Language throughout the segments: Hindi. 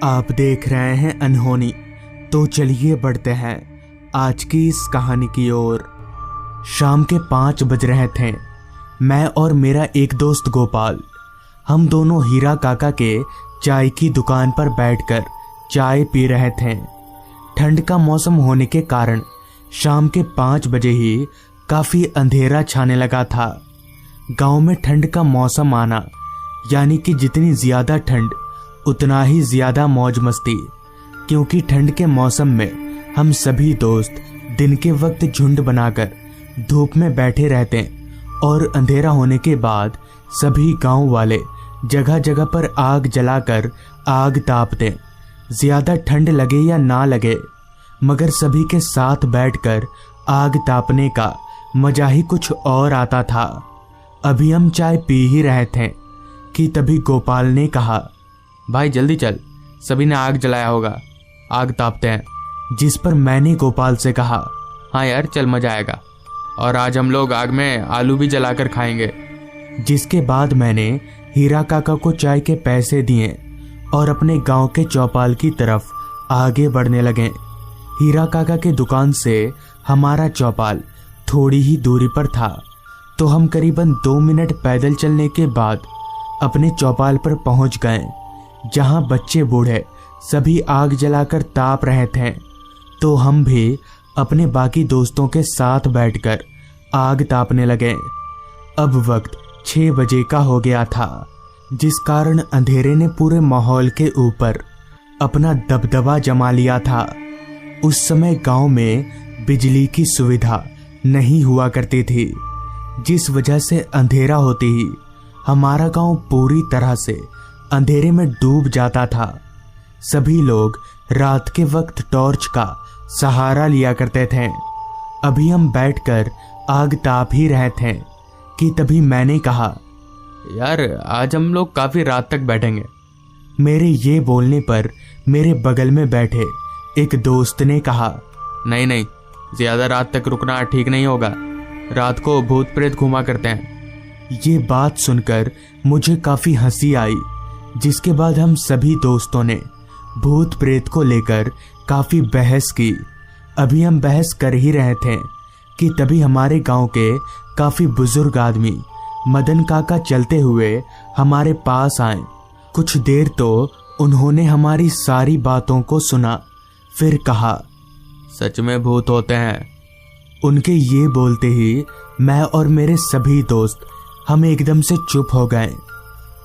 आप देख रहे हैं अनहोनी। तो चलिए बढ़ते हैं आज की इस कहानी की ओर। शाम के 5 बज रहे थे। मैं और मेरा एक दोस्त गोपाल, हम दोनों हीरा काका के चाय की दुकान पर बैठकर चाय पी रहे थे। ठंड का मौसम होने के कारण शाम के 5 बजे ही काफी अंधेरा छाने लगा था। गांव में ठंड का मौसम आना यानी कि जितनी ज्यादा ठंड उतना ही ज्यादा मौज मस्ती, क्योंकि ठंड के मौसम में हम सभी दोस्त दिन के वक्त झुंड बनाकर धूप में बैठे रहते और अंधेरा होने के बाद सभी गांव वाले जगह जगह पर आग जलाकर आग तापते। ज्यादा ठंड लगे या ना लगे, मगर सभी के साथ बैठकर आग तापने का मजा ही कुछ और आता था। अभी हम चाय पी ही रहे थे कि तभी गोपाल ने कहा, भाई जल्दी चल, सभी ने आग जलाया होगा, आग तापते हैं। जिस पर मैंने गोपाल से कहा, हाँ यार चल, मजा आएगा, और आज हम लोग आग में आलू भी जलाकर खाएंगे। जिसके बाद मैंने हीरा काका को चाय के पैसे दिए और अपने गांव के चौपाल की तरफ आगे बढ़ने लगे। हीरा काका के दुकान से हमारा चौपाल थोड़ी ही दूरी पर था, तो हम करीबन 2 मिनट पैदल चलने के बाद अपने चौपाल पर पहुंच गए, जहां बच्चे बूढ़े सभी आग जलाकर ताप रहे थे। तो हम भी अपने बाकी दोस्तों के साथ बैठकर आग तापने लगे। अब वक्त 6 बजे का हो गया था, जिस कारण अंधेरे ने पूरे माहौल के ऊपर अपना दबदबा जमा लिया था। उस समय गांव में बिजली की सुविधा नहीं हुआ करती थी, जिस वजह से अंधेरा होते ही हमारा गांव पूरी तरह से अंधेरे में डूब जाता था। सभी लोग रात के वक्त टॉर्च का सहारा लिया करते थे। अभी हम बैठकर आग ताप ही रहे थे कि तभी मैंने कहा, यार आज हम लोग काफी रात तक बैठेंगे। मेरे ये बोलने पर मेरे बगल में बैठे एक दोस्त ने कहा, नहीं नहीं, ज्यादा रात तक रुकना ठीक नहीं होगा, रात को भूत प्रेत घुमा करते हैं। ये बात सुनकर मुझे काफी हंसी आई, जिसके बाद हम सभी दोस्तों ने भूत प्रेत को लेकर काफी बहस की। अभी हम बहस कर ही रहे थे कि तभी हमारे गांव के काफी बुजुर्ग आदमी मदन काका चलते हुए हमारे पास आए। कुछ देर तो उन्होंने हमारी सारी बातों को सुना, फिर कहा, सच में भूत होते हैं। उनके ये बोलते ही मैं और मेरे सभी दोस्त हम एकदम से चुप हो गए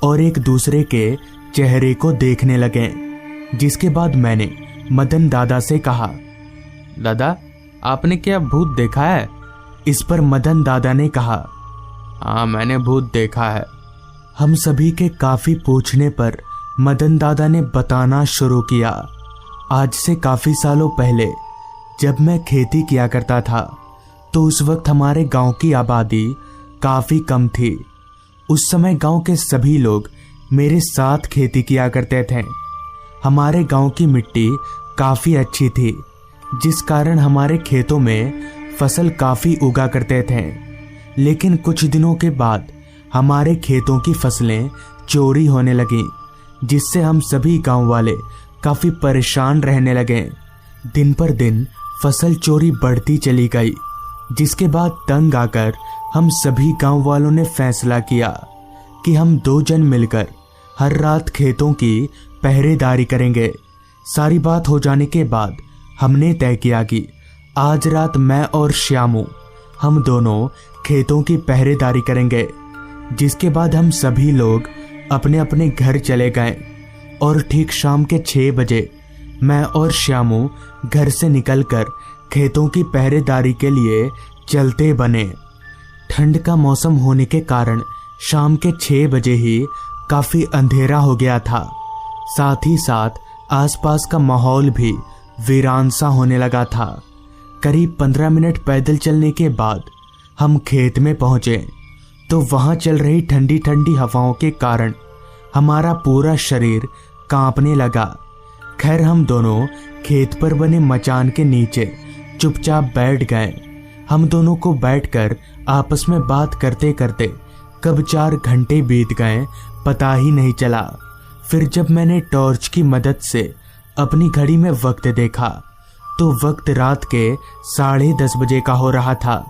और एक दूसरे के चेहरे को देखने लगे। जिसके बाद मैंने मदन दादा से कहा, दादा आपने क्या भूत देखा है? इस पर मदन दादा ने कहा, हाँ मैंने भूत देखा है। हम सभी के काफी पूछने पर मदन दादा ने बताना शुरू किया। आज से काफी सालों पहले जब मैं खेती किया करता था, तो उस वक्त हमारे गांव की आबादी काफी कम थी। उस समय गांव के सभी लोग मेरे साथ खेती किया करते थे। हमारे गांव की मिट्टी काफी अच्छी थी, जिस कारण हमारे खेतों में फसल काफी उगा करते थे। लेकिन कुछ दिनों के बाद हमारे खेतों की फसलें चोरी होने लगीं, जिससे हम सभी गांव वाले काफी परेशान रहने लगे। दिन पर दिन फसल चोरी बढ़ती चली गई, जिसके बाद तंग आकर हम सभी गांव वालों ने फैसला किया कि हम 2 जन मिलकर हर रात खेतों की पहरेदारी करेंगे। सारी बात हो जाने के बाद हमने तय किया कि आज रात मैं और श्यामू हम दोनों खेतों की पहरेदारी करेंगे। जिसके बाद हम सभी लोग अपने अपने घर चले गए और ठीक शाम के 6 बजे मैं और श्यामू घर से निकलकर खेतों की पहरेदारी के लिए चलते बने। ठंड का मौसम होने के कारण शाम के 6 बजे ही काफी अंधेरा हो गया था। साथ ही साथ आसपास का माहौल भी वीरान सा होने लगा था। करीब 15 मिनट पैदल चलने के बाद हम खेत में पहुंचे, तो वहां चल रही ठंडी ठंडी हवाओं के कारण हमारा पूरा शरीर कांपने लगा। खैर हम दोनों खेत पर बने मचान के नीचे चुपचाप बैठ गए। हम दोनों को बैठकर आपस में बात करते करते कब 4 घंटे बीत गए पता ही नहीं चला। फिर जब मैंने टॉर्च की मदद से अपनी घड़ी में वक्त देखा तो वक्त रात के 10:30 बजे का हो रहा था।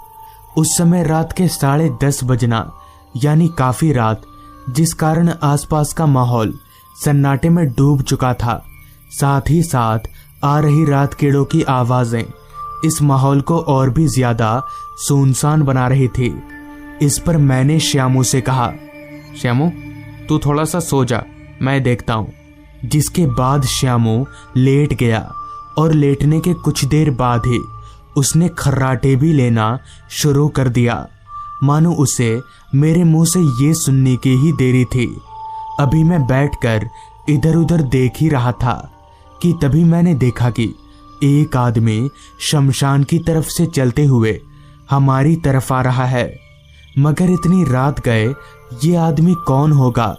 उस समय रात के 10:30 बजना यानी काफी रात, जिस कारण आसपास का माहौल सन्नाटे में डूब चुका था। साथ ही साथ आ रही रात कीड़ों की आवाजें इस माहौल को और भी ज्यादा सुनसान बना रही थी। इस पर मैंने श्यामू से कहा, श्यामू तू थोड़ा सा सो जा, मैं देखता हूँ। जिसके बाद श्यामू लेट गया और लेटने के कुछ देर बाद ही उसने खर्राटे भी लेना शुरू कर दिया, मानो उसे मेरे मुंह से ये सुनने की ही देरी थी। अभी मैं बैठकर इधर उधर देख ही रहा था कि तभी मैंने देखा कि एक आदमी शमशान की तरफ से चलते हुए हमारी तरफ आ रहा है। मगर इतनी रात गए ये आदमी कौन होगा,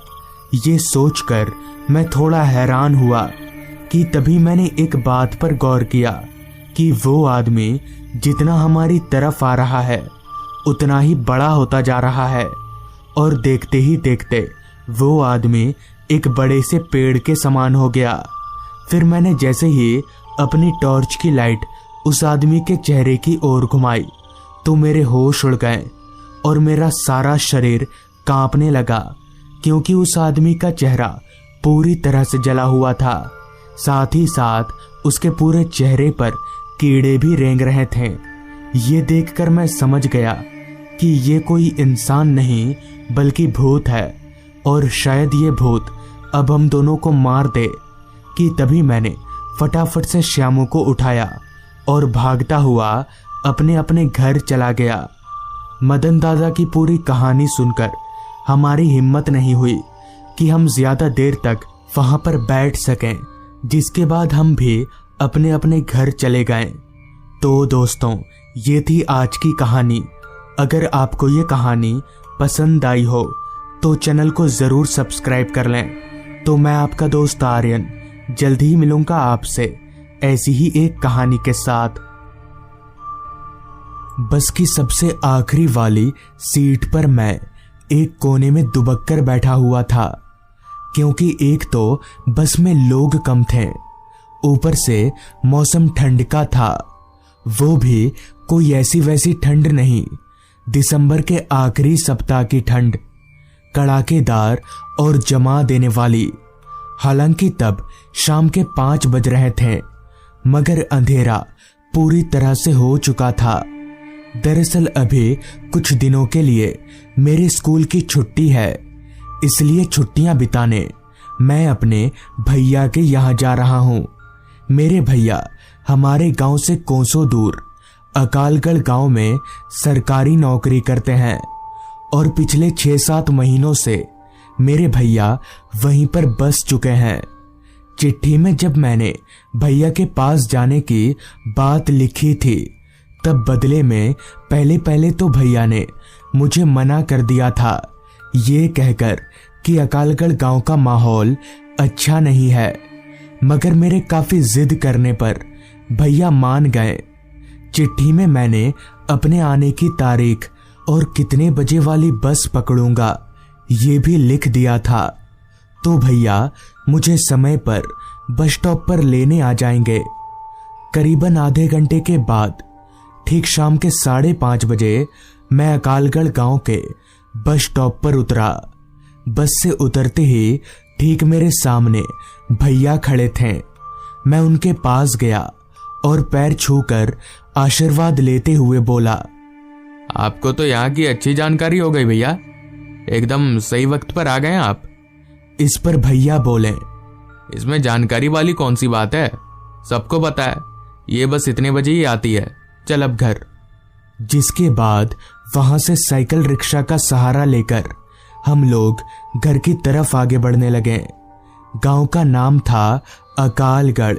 ये सोचकर मैं थोड़ा हैरान हुआ कि तभी मैंने एक बात पर गौर किया कि वो आदमी जितना हमारी तरफ आ रहा है उतना ही बड़ा होता जा रहा है और देखते ही देखते वो आदमी एक बड़े से पेड़ के समान हो गया। फिर मैंने जैसे ही अपनी टॉर्च की लाइट उस आदमी के चेहरे की ओर घुमाई तो मेरे होश उड़ गए और मेरा सारा शरीर कांपने लगा, क्योंकि उस आदमी का चेहरा पूरी तरह से जला हुआ था। साथ ही साथ उसके पूरे चेहरे पर कीड़े भी रेंग रहे थे। ये देखकर मैं समझ गया कि ये कोई इंसान नहीं बल्कि भूत है और शायद ये भूत अब हम दोनों को मार दे। कि तभी मैंने फटाफट से श्यामू को उठाया और भागता हुआ अपने अपने घर चला गया। मदन दादा की पूरी कहानी सुनकर हमारी हिम्मत नहीं हुई कि हम ज्यादा देर तक वहां पर बैठ सकें, जिसके बाद हम भी अपने अपने घर चले गए। तो दोस्तों, ये थी आज की कहानी। अगर आपको ये कहानी पसंद आई हो तो चैनल को जरूर सब्सक्राइब कर लें। तो मैं आपका दोस्त आर्यन जल्द ही मिलूंगा आपसे ऐसी ही एक कहानी के साथ। बस की सबसे आखिरी वाली सीट पर मैं एक कोने में दुबक कर बैठा हुआ था, क्योंकि एक तो बस में लोग कम थे, ऊपर से मौसम ठंड का था। वो भी कोई ऐसी वैसी ठंड नहीं, दिसंबर के आखिरी सप्ताह की ठंड, कड़ाकेदार और जमा देने वाली। हालांकि तब शाम के 5 बज रहे थे, मगर अंधेरा पूरी तरह से हो चुका था। दरअसल अभी कुछ दिनों के लिए मेरे स्कूल की छुट्टी है, इसलिए छुट्टियां बिताने मैं अपने भैया के यहाँ जा रहा हूँ। मेरे भैया हमारे गांव से कोसों दूर अकालगढ़ गांव में सरकारी नौकरी करते हैं और पिछले 6-7 महीनों से मेरे भैया वहीं पर बस चुके हैं। चिट्ठी में जब मैंने भैया के पास जाने की बात लिखी थी, तब बदले में पहले तो भैया ने मुझे मना कर दिया था, ये कहकर कि अकालगढ़ गांव का माहौल अच्छा नहीं है। मगर मेरे काफी जिद करने पर भैया मान गए। चिट्ठी में मैंने अपने आने की तारीख और कितने बजे वाली बस पकड़ूंगा ये भी लिख दिया था। तो भैया मुझे समय पर बस स्टॉप पर लेने आ जाएंगे। करीबन आधे घंटे के बाद ठीक शाम के 5:30 बजे मैं अकालगढ़ गांव के बस स्टॉप पर उतरा। बस से उतरते ही ठीक मेरे सामने भैया खड़े थे। मैं उनके पास गया और पैर छूकर आशीर्वाद लेते हुए बोला, आपको तो यहाँ की अच्छी जानकारी हो गई भैया, एकदम सही वक्त पर आ गए आप। इस पर भैया बोले, इसमें जानकारी वाली कौन सी बात है, सबको पता है ये बस इतने बजे ही आती है, चल अब घर। जिसके बाद वहां से साइकिल रिक्शा का सहारा लेकर हम लोग घर की तरफ आगे बढ़ने लगे। गांव का नाम था अकालगढ़,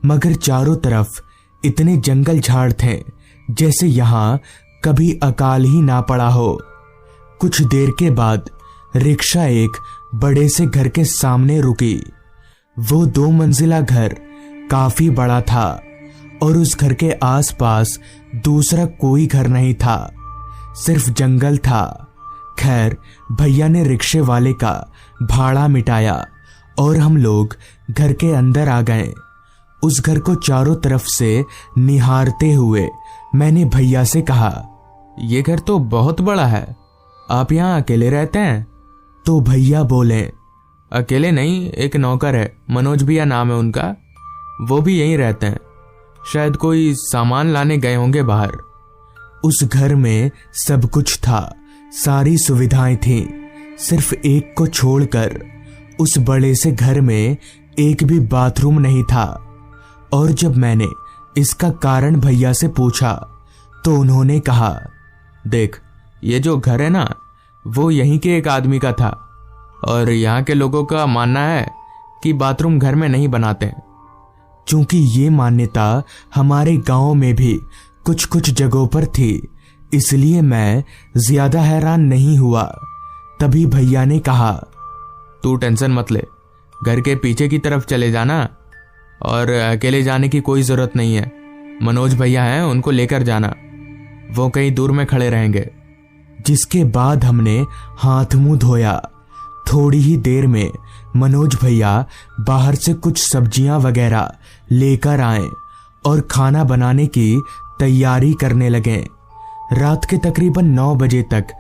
मगर चारों तरफ इतने जंगल झाड़ थे जैसे यहाँ कभी अकाल ही ना पड़ा हो। कुछ देर के बाद रिक्शा एक बड़े से घर के सामने रुकी। वो 2 मंजिला घर काफी बड़ा था और उस घर के आसपास दूसरा कोई घर नहीं था, सिर्फ जंगल था। खैर भैया ने रिक्शे वाले का भाड़ा मिटाया और हम लोग घर के अंदर आ गए। उस घर को चारों तरफ से निहारते हुए मैंने भैया से कहा, ये घर तो बहुत बड़ा है, आप यहाँ अकेले रहते हैं? तो भैया बोले, अकेले नहीं, एक नौकर है, मनोज भैया नाम है उनका, वो भी यहीं रहते हैं, शायद कोई सामान लाने गए होंगे बाहर। उस घर में सब कुछ था, सारी सुविधाएं थीं, सिर्फ एक को छोड़कर उस बड़े से घर में एक भी बाथरूम नहीं था। और जब मैंने इसका कारण भैया से पूछा तो उन्होंने कहा, देख, ये जो घर है ना, वो यहीं के एक आदमी का था, और यहाँ के लोगों का मानना है कि बाथरूम घर में नहीं बनाते हैं। चूंकि ये मान्यता हमारे गांव में भी कुछ कुछ जगहों पर थी, इसलिए मैं ज्यादा हैरान नहीं हुआ। तभी भैया ने कहा, तू टेंशन मत ले, घर के पीछे की तरफ चले जाना, और अकेले जाने की कोई जरूरत नहीं है, मनोज भैया हैं, उनको लेकर जाना, वो कहीं दूर में खड़े रहेंगे। जिसके बाद हमने हाथ मुंह धोया। थोड़ी ही देर में मनोज भैया बाहर से कुछ सब्जियां वगैरह लेकर आए और खाना बनाने की तैयारी करने लगे। रात के तकरीबन 9 बजे तक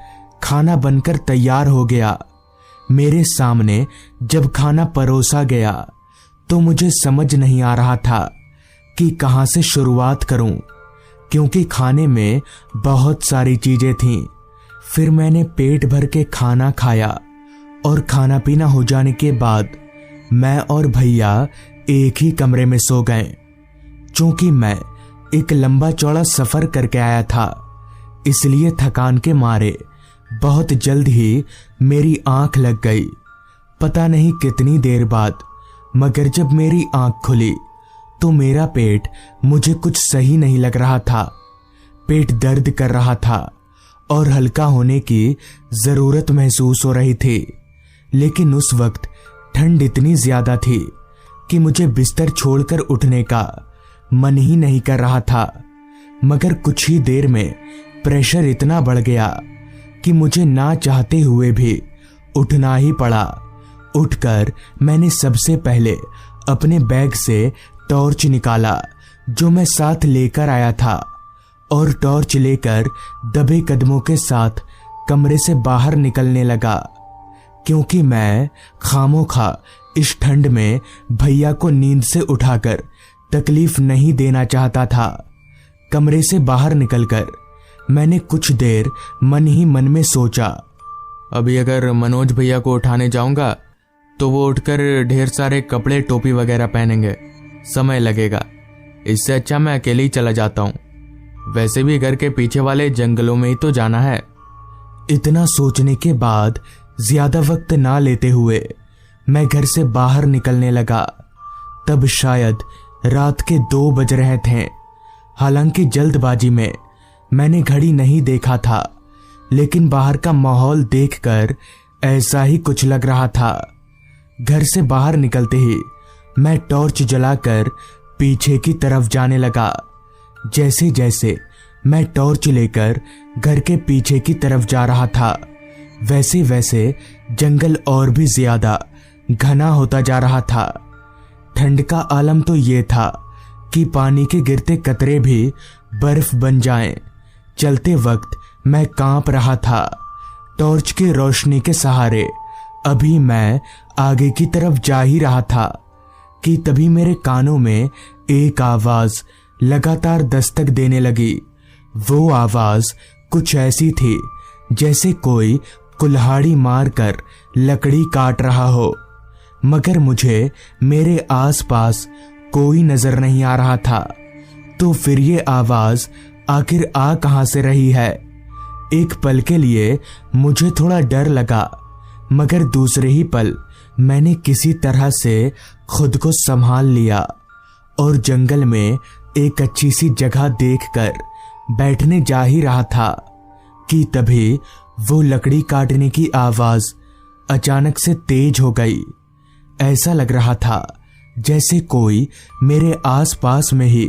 खाना बनकर तैयार हो गया। मेरे सामने जब खाना परोसा गया तो मुझे समझ नहीं आ रहा था कि कहां से शुरुआत करूं, क्योंकि खाने में बहुत सारी चीजें थीं। फिर मैंने पेट भर के खाना खाया और खाना पीना हो जाने के बाद मैं और भैया एक ही कमरे में सो गए। चूंकि मैं एक लंबा चौड़ा सफर करके आया था, इसलिए थकान के मारे बहुत जल्द ही मेरी आंख लग गई। पता नहीं कितनी देर बाद, मगर जब मेरी आंख खुली तो मेरा पेट मुझे कुछ सही नहीं लग रहा था। पेट दर्द कर रहा था और हल्का होने की जरूरत महसूस हो रही थी, लेकिन उस वक्त ठंड इतनी ज्यादा थी कि मुझे बिस्तर छोड़कर उठने का मन ही नहीं कर रहा था। मगर कुछ ही देर में प्रेशर इतना बढ़ गया कि मुझे ना चाहते हुए भी उठना ही पड़ा। उठकर मैंने सबसे पहले अपने बैग से टॉर्च निकाला जो मैं साथ लेकर आया था, और टॉर्च लेकर दबे कदमों के साथ कमरे से बाहर निकलने लगा, क्योंकि मैं खामोखा इस ठंड में भैया को नींद से उठाकर तकलीफ नहीं देना चाहता था। कमरे से बाहर निकलकर मैंने कुछ देर मन ही मन में सोचा, अभी अगर मनोज भैया को उठाने जाऊंगा तो वो उठकर ढेर सारे कपड़े टोपी वगैरह पहनेंगे, समय लगेगा, इससे अच्छा मैं अकेले ही चला जाता हूं। वैसे भी घर के पीछे वाले जंगलों में ही तो जाना है। इतना सोचने के बाद ज्यादा वक्त ना लेते हुए मैं घर से बाहर निकलने लगा। तब शायद रात के 2 बज रहे थे। हालांकि जल्दबाजी में मैंने घड़ी नहीं देखा था, लेकिन बाहर का माहौल देखकर ऐसा ही कुछ लग रहा था। घर से बाहर निकलते ही मैं टॉर्च जलाकर पीछे की तरफ जाने लगा। जैसे जैसे मैं टॉर्च लेकर घर के पीछे की तरफ जा रहा था, वैसे वैसे जंगल और भी ज्यादा घना होता जा रहा था। ठंड का आलम तो ये था कि पानी के गिरते कतरे भी बर्फ बन जाएं। चलते वक्त मैं कांप रहा था। टॉर्च की रोशनी के सहारे अभी मैं आगे की तरफ जा ही रहा था कि तभी मेरे कानों में एक आवाज लगातार दस्तक देने लगी। वो आवाज कुछ ऐसी थी जैसे कोई कुल्हाड़ी मारकर लकड़ी काट रहा हो, मगर मुझे मेरे आसपास कोई नजर नहीं आ रहा था। तो फिर ये आवाज आखिर आ कहां से रही है? एक पल के लिए मुझे थोड़ा डर लगा, मगर दूसरे ही पल मैंने किसी तरह से खुद को संभाल लिया और जंगल में एक अच्छी सी जगह देखकर बैठने जा ही रहा था कि तभी वो लकड़ी काटने की आवाज अचानक से तेज हो गई। ऐसा लग रहा था जैसे कोई मेरे आसपास में ही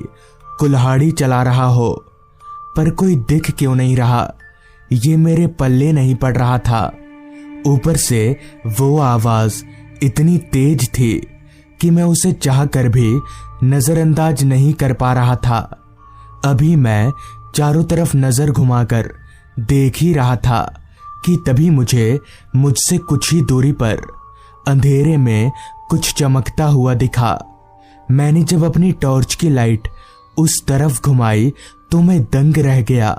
कुल्हाड़ी चला रहा हो, पर कोई दिख क्यों नहीं रहा, ये मेरे पल्ले नहीं पड़ रहा था। ऊपर से वो आवाज इतनी तेज थी कि मैं उसे चाह कर भी नजरअंदाज नहीं कर पा रहा था। अभी मैं चारों तरफ नजर घुमाकर देख ही रहा था कि तभी मुझसे कुछ ही दूरी पर अंधेरे में कुछ चमकता हुआ दिखा। मैंने जब अपनी टॉर्च की लाइट उस तरफ घुमाई तो मैं दंग रह गया,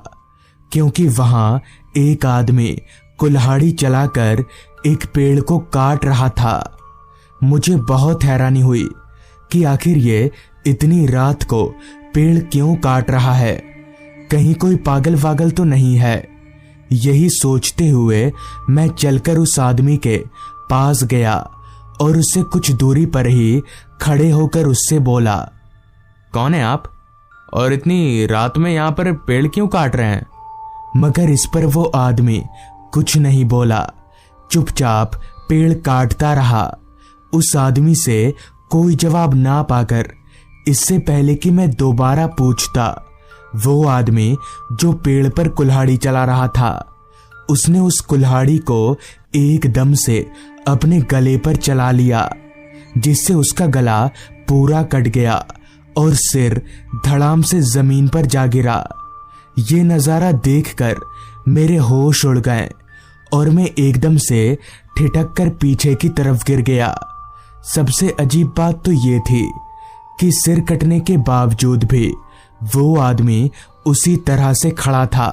क्योंकि वहां एक आदमी कुल्हाड़ी चलाकर एक पेड़ को काट रहा था। मुझे बहुत हैरानी हुई कि आखिर ये इतनी रात को पेड़ क्यों काट रहा है, कहीं कोई पागल वागल तो नहीं है। यही सोचते हुए मैं चलकर उस आदमी के पास गया और उससे कुछ दूरी पर ही खड़े होकर उससे बोला, कौन है आप और इतनी रात में यहाँ पर पेड़ क्यों काट रहे हैं? मगर इस पर वो आदमी कुछ नहीं बोला, चुपचाप पेड़ काटता रहा। उस आदमी से कोई जवाब ना पाकर इससे पहले कि मैं दोबारा पूछता, वो आदमी जो पेड़ पर कुल्हाड़ी चला रहा था, उसने उस कुल्हाड़ी को एकदम से अपने गले पर चला लिया, जिससे उसका गला पूरा कट गया और सिर धड़ाम से जमीन पर जा गिरा। ये नजारा देखकर मेरे होश उड़ गए और मैं एकदम से ठिठक कर पीछे की तरफ गिर गया। सबसे अजीब बात तो ये थी कि सिर कटने के बावजूद भी वो आदमी उसी तरह से खड़ा था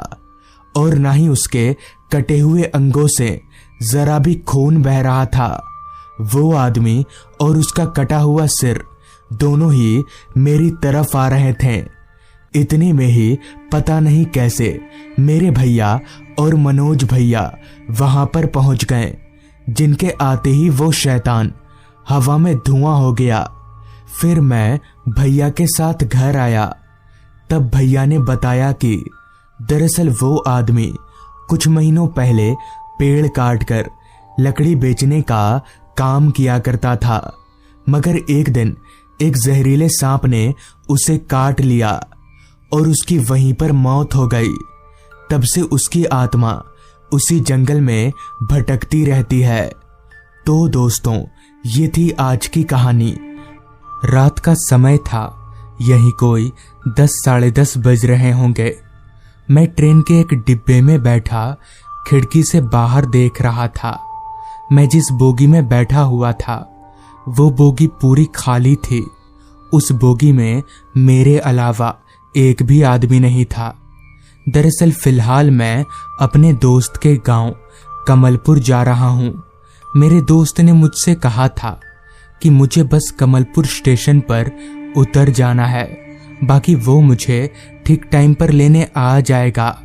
और ना ही उसके कटे हुए अंगों से जरा भी खून बह रहा था। वो आदमी और उसका कटा हुआ सिर दोनों ही मेरी तरफ आ रहे थे। इतने में ही पता नहीं कैसे मेरे भैया और मनोज भैया वहां पर पहुंच गए, जिनके आते ही वो शैतान हवा में धुआं हो गया। फिर मैं भैया के साथ घर आया। तब भैया ने बताया कि दरअसल वो आदमी कुछ महीनों पहले पेड़ काटकर लकड़ी बेचने का काम किया करता था, मगर एक दिन एक जहरीले सांप ने उसे काट लिया और उसकी वहीं पर मौत हो गई। तब से उसकी आत्मा उसी जंगल में भटकती रहती है। तो दोस्तों, ये थी आज की कहानी। रात का समय था, यही कोई 10 साढ़े 10 बज रहे होंगे। मैं ट्रेन के एक डिब्बे में बैठा खिड़की से बाहर देख रहा था। मैं जिस बोगी में बैठा हुआ था वो बोगी पूरी खाली थी। उस बोगी में मेरे अलावा एक भी आदमी नहीं था। दरअसल फिलहाल मैं अपने दोस्त के गांव कमलपुर जा रहा हूं। मेरे दोस्त ने मुझसे कहा था कि मुझे बस कमलपुर स्टेशन पर उतर जाना है, बाकी वो मुझे ठीक टाइम पर लेने आ जाएगा।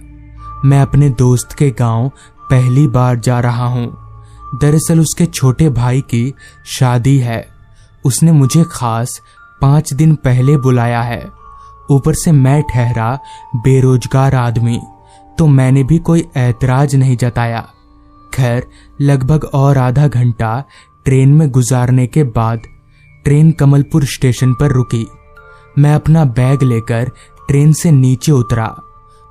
मैं अपने दोस्त के गांव पहली बार जा रहा हूं। दरअसल उसके छोटे भाई की शादी है। उसने मुझे खास 5 दिन पहले बुलाया है। ऊपर से मैं ठहरा बेरोजगार आदमी, तो मैंने भी कोई ऐतराज नहीं जताया। खैर, लगभग और आधा घंटा ट्रेन में गुजारने के बाद ट्रेन कमलपुर स्टेशन पर रुकी। मैं अपना बैग लेकर ट्रेन से नीचे उतरा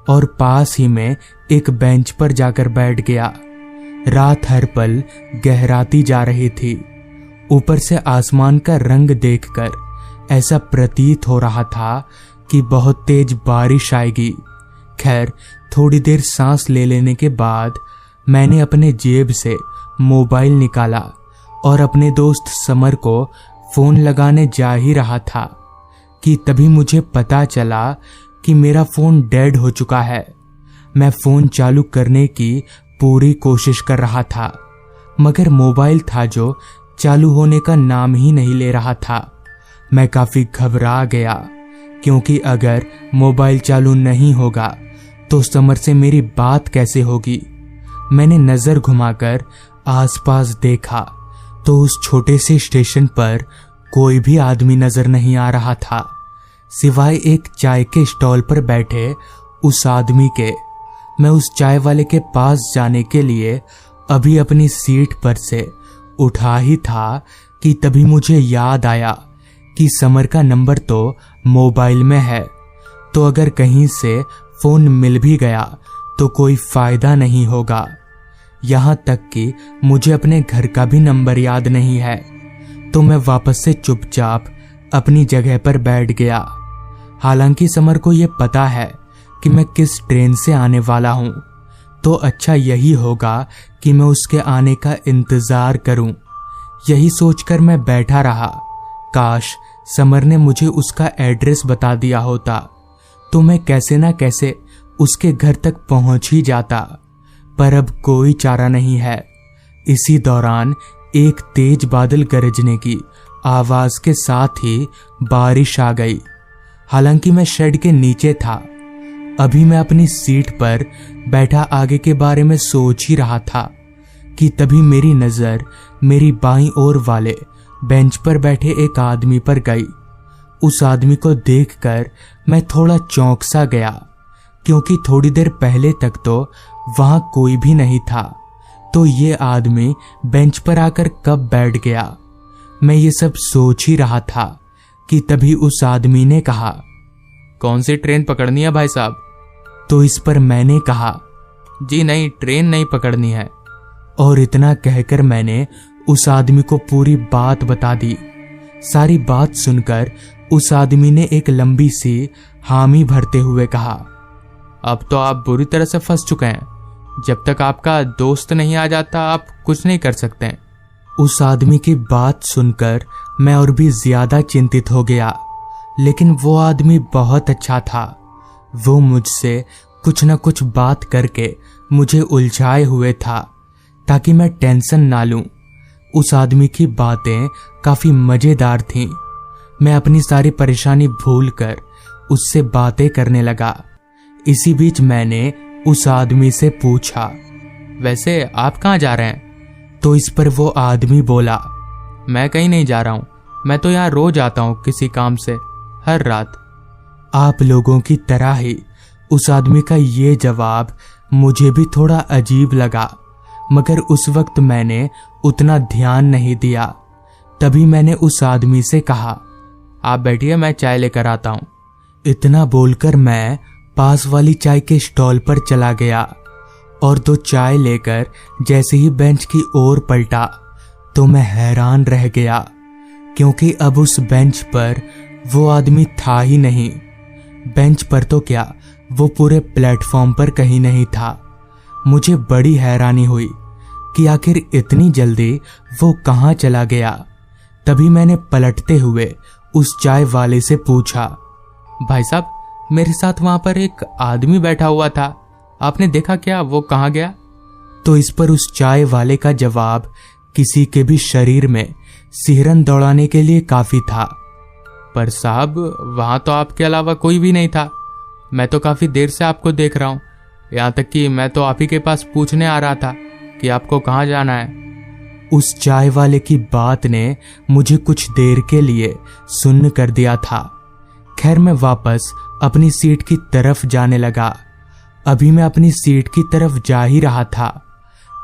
और पास ही में एक बेंच पर जाकर बैठ गया। रात हर पल गहराती जा रही थी। ऊपर से आसमान का रंग देखकर ऐसा प्रतीत हो रहा था कि बहुत तेज बारिश आएगी। खैर, थोड़ी देर सांस ले लेने के बाद मैंने अपने जेब से मोबाइल निकाला और अपने दोस्त समर को फोन लगाने जा ही रहा था कि तभी मुझे पता चला कि मेरा फोन डेड हो चुका है। मैं फोन चालू करने की पूरी कोशिश कर रहा था, मगर मोबाइल था जो चालू होने का नाम ही नहीं ले रहा था। मैं काफी घबरा गया, क्योंकि अगर मोबाइल चालू नहीं होगा तो समर से मेरी बात कैसे होगी। मैंने नजर घुमाकर आसपास देखा तो उस छोटे से स्टेशन पर कोई भी आदमी नजर नहीं आ रहा था, सिवाय एक चाय के स्टॉल पर बैठे उस आदमी के। मैं उस चाय वाले के पास जाने के लिए अभी अपनी सीट पर से उठा ही था कि तभी मुझे याद आया कि समर का नंबर तो मोबाइल में है, तो अगर कहीं से फोन मिल भी गया तो कोई फायदा नहीं होगा। यहाँ तक कि मुझे अपने घर का भी नंबर याद नहीं है। तो मैं वापस से चुपचाप अपनी जगह पर बैठ गया। हालांकि समर को यह पता है कि मैं किस ट्रेन से आने वाला हूं, तो अच्छा यही होगा कि मैं उसके आने का इंतजार करूं। यही सोचकर मैं बैठा रहा। काश समर ने मुझे उसका एड्रेस बता दिया होता तो मैं कैसे ना कैसे उसके घर तक पहुंच ही जाता, पर अब कोई चारा नहीं है। इसी दौरान एक तेज बादल गरजने की आवाज के साथ ही बारिश आ गई। हालांकि मैं शेड के नीचे था। अभी मैं अपनी सीट पर बैठा आगे के बारे में सोच ही रहा था कि तभी मेरी नजर मेरी बाईं ओर वाले बेंच पर बैठे एक आदमी पर गई। उस आदमी को देखकर मैं थोड़ा चौंक सा गया, क्योंकि थोड़ी देर पहले तक तो वहां कोई भी नहीं था। तो ये आदमी बेंच पर आकर कब बैठ गया? मैं ये सब सोच ही रहा था कि तभी उस आदमी ने कहा, कौन सी ट्रेन पकड़नी है भाई साहब? तो इस पर मैंने कहा, जी नहीं, ट्रेन नहीं पकड़नी है। और इतना कहकर मैंने उस आदमी को पूरी बात बता दी। सारी बात सुनकर उस आदमी ने एक लंबी सी हामी भरते हुए कहा, अब तो आप बुरी तरह से फंस चुके हैं। जब तक आपका दोस्त नहीं आ जाता आप कुछ नहीं कर सकते। उस आदमी की बात सुनकर मैं और भी ज्यादा चिंतित हो गया। लेकिन वो आदमी बहुत अच्छा था। वो मुझसे कुछ न कुछ बात करके मुझे उलझाए हुए था ताकि मैं टेंशन ना लूं। उस आदमी की बातें काफी मजेदार थीं। मैं अपनी सारी परेशानी भूलकर उससे बातें करने लगा। इसी बीच मैंने उस आदमी से पूछा, वैसे आप कहाँ जा रहे हैं? तो इस पर वो आदमी बोला, मैं कहीं नहीं जा रहा हूँ, मैं तो यहाँ रोज आता हूँ किसी काम से, हर रात। आप लोगों की तरह ही उस आदमी का ये जवाब मुझे भी थोड़ा अजीब लगा, मगर उस वक्त मैंने उतना ध्यान नहीं दिया। तभी मैंने उस आदमी से कहा, आप बैठिए, मैं चाय लेकर आता हूँ। इतना बोलकर मैं पास वाली चाय के स्टॉल पर चला गया और 2 चाय लेकर जैसे ही बेंच की ओर पलटा तो मैं हैरान रह गया, क्योंकि अब उस बेंच पर वो आदमी था ही नहीं। बेंच पर तो क्या, वो पूरे प्लेटफॉर्म पर कहीं नहीं था। मुझे बड़ी हैरानी हुई कि आखिर इतनी जल्दी वो कहाँ चला गया। तभी मैंने पलटते हुए उस चाय वाले से पूछा, भाई साहब, मेरे साथ वहां पर एक आदमी बैठा हुआ था, आपने देखा क्या? वो कहाँ गया? तो इस पर उस चाय वाले का जवाब किसी के भी शरीर में सिहरन दौड़ाने के लिए काफी था। पर साहब, वहां तो आपके अलावा कोई भी नहीं था। मैं तो काफी देर से आपको देख रहा हूँ, यहाँ तक कि मैं तो आप ही के पास पूछने आ रहा था कि आपको कहाँ जाना है। उस चाय वाले की बात ने मुझे कुछ देर के लिए सुन्न कर दिया था। खैर मैं वापस अपनी सीट की तरफ जाने लगा। अभी मैं अपनी सीट की तरफ जा ही रहा था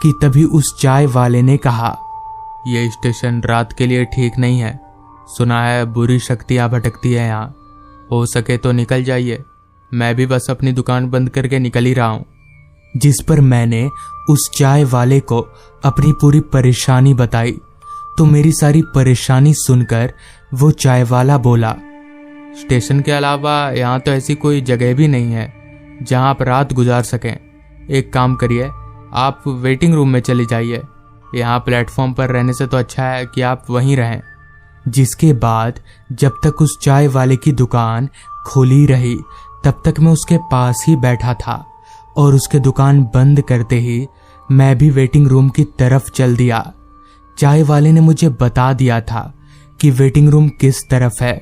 कि तभी उस चाय वाले ने कहा, यह स्टेशन रात के लिए ठीक नहीं है। सुना है बुरी शक्तियां भटकती है यहाँ, हो सके तो निकल जाइए। मैं भी बस अपनी दुकान बंद करके निकल ही रहा हूँ। जिस पर मैंने उस चाय वाले को अपनी पूरी परेशानी बताई तो मेरी सारी परेशानी सुनकर वो चाय वाला बोला, स्टेशन के अलावा यहाँ तो ऐसी कोई जगह भी नहीं है जहाँ आप रात गुजार सकें। एक काम करिए, आप वेटिंग रूम में चले जाइए। यहाँ प्लेटफॉर्म पर रहने से तो अच्छा है कि आप वहीं रहें। जिसके बाद जब तक उस चाय वाले की दुकान खुली रही तब तक मैं उसके पास ही बैठा था और उसके दुकान बंद करते ही मैं भी वेटिंग रूम की तरफ चल दिया। चाय वाले ने मुझे बता दिया था कि वेटिंग रूम किस तरफ है।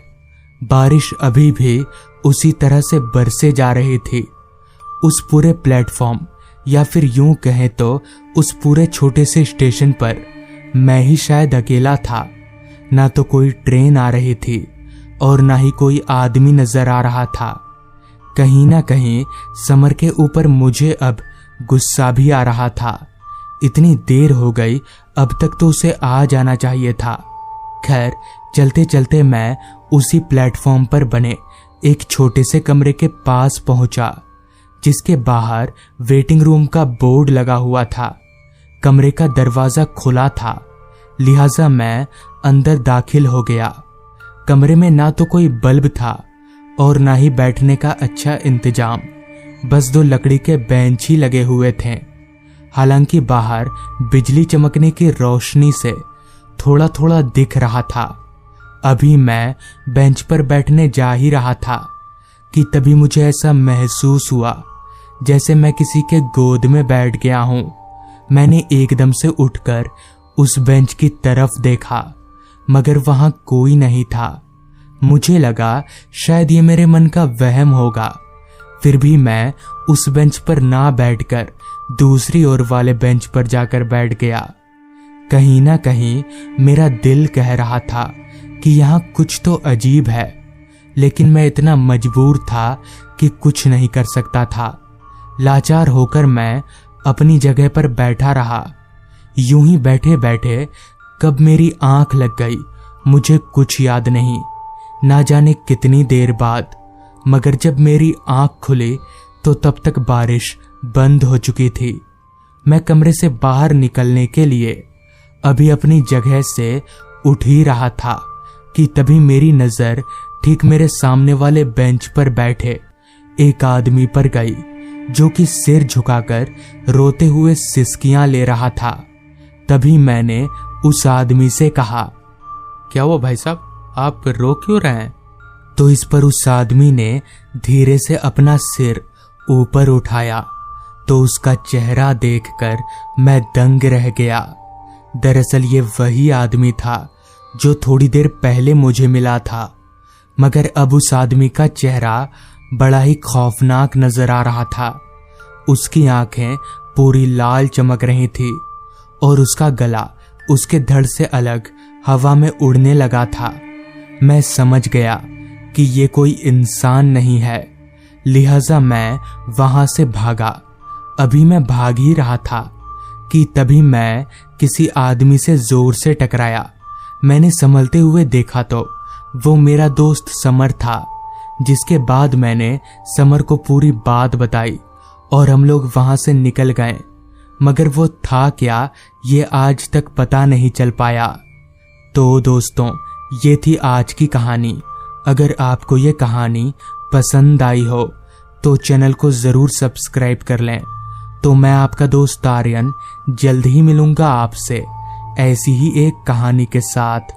बारिश अभी भी उसी तरह से बरसे जा रही थी। उस पूरे प्लेटफॉर्म या फिर यूं कहें तो उस पूरे छोटे से स्टेशन पर मैं ही शायद अकेला था। ना तो कोई ट्रेन आ रही थी और ना ही कोई आदमी नजर आ रहा था। कहीं ना कहीं समर के ऊपर मुझे अब गुस्सा भी आ रहा था। इतनी देर हो गई, अब तक तो उसे आ जाना चाहिए था। खैर चलते चलते मैं उसी प्लेटफॉर्म पर बने एक छोटे से कमरे के पास पहुंचा, जिसके बाहर वेटिंग रूम का बोर्ड लगा हुआ था। कमरे का दरवाजा खुला था, लिहाजा मैं अंदर दाखिल हो गया। कमरे में ना तो कोई बल्ब था और ना ही बैठने का अच्छा इंतजाम, बस 2 लकड़ी के बेंच ही लगे हुए थे। हालांकि बाहर बिजली चमकने की रोशनी से थोड़ा थोड़ा दिख रहा था। अभी मैं बेंच पर बैठने जा ही रहा था कि तभी मुझे ऐसा महसूस हुआ जैसे मैं किसी के गोद में बैठ गया हूं। मैंने एकदम से उठकर उस बेंच की तरफ देखा, मगर वहां कोई नहीं था। मुझे लगा शायद ये मेरे मन का वहम होगा। फिर भी मैं उस बेंच पर ना बैठकर दूसरी ओर वाले बेंच पर जाकर बैठ गया। कहीं ना कहीं मेरा दिल कह रहा था कि यहाँ कुछ तो अजीब है, लेकिन मैं इतना मजबूर था कि कुछ नहीं कर सकता था। लाचार होकर मैं अपनी जगह पर बैठा रहा। यूं ही बैठे बैठे कब मेरी आंख लग गई मुझे कुछ याद नहीं, ना जाने कितनी देर बाद। मगर जब मेरी आंख खुली तो तब तक बारिश बंद हो चुकी थी। मैं कमरे से बाहर निकलने के लिए अभी अपनी जगह से उठ ही रहा था कि तभी मेरी नजर ठीक मेरे सामने वाले बेंच पर बैठे एक आदमी पर गई, जो कि सिर झुकाकर रोते हुए सिसकियां ले रहा था। तभी मैंने उस आदमी से कहा, क्या हुआ भाई साहब, आप रो क्यों रहे हैं? तो इस पर उस आदमी ने धीरे से अपना सिर ऊपर उठाया तो उसका चेहरा देखकर मैं दंग रह गया। दरअसल ये वही आदमी था जो थोड़ी देर पहले मुझे मिला था, मगर अब उस आदमी का चेहरा बड़ा ही खौफनाक नजर आ रहा था। उसकी आंखें पूरी लाल चमक रही थी और उसका गला उसके धड़ से अलग हवा में उड़ने लगा था। मैं समझ गया कि ये कोई इंसान नहीं है, लिहाजा मैं वहां से भागा। अभी मैं भाग ही रहा था कि तभी मैं किसी आदमी से जोर से टकराया। मैंने संभलते हुए देखा तो वो मेरा दोस्त समर था, जिसके बाद मैंने समर को पूरी बात बताई और हम लोग वहां से निकल गए। मगर वो था क्या ये आज तक पता नहीं चल पाया। तो दोस्तों, ये थी आज की कहानी। अगर आपको ये कहानी पसंद आई हो तो चैनल को ज़रूर सब्सक्राइब कर लें। तो मैं आपका दोस्त आर्यन जल्द ही मिलूंगा आपसे ऐसी ही एक कहानी के साथ।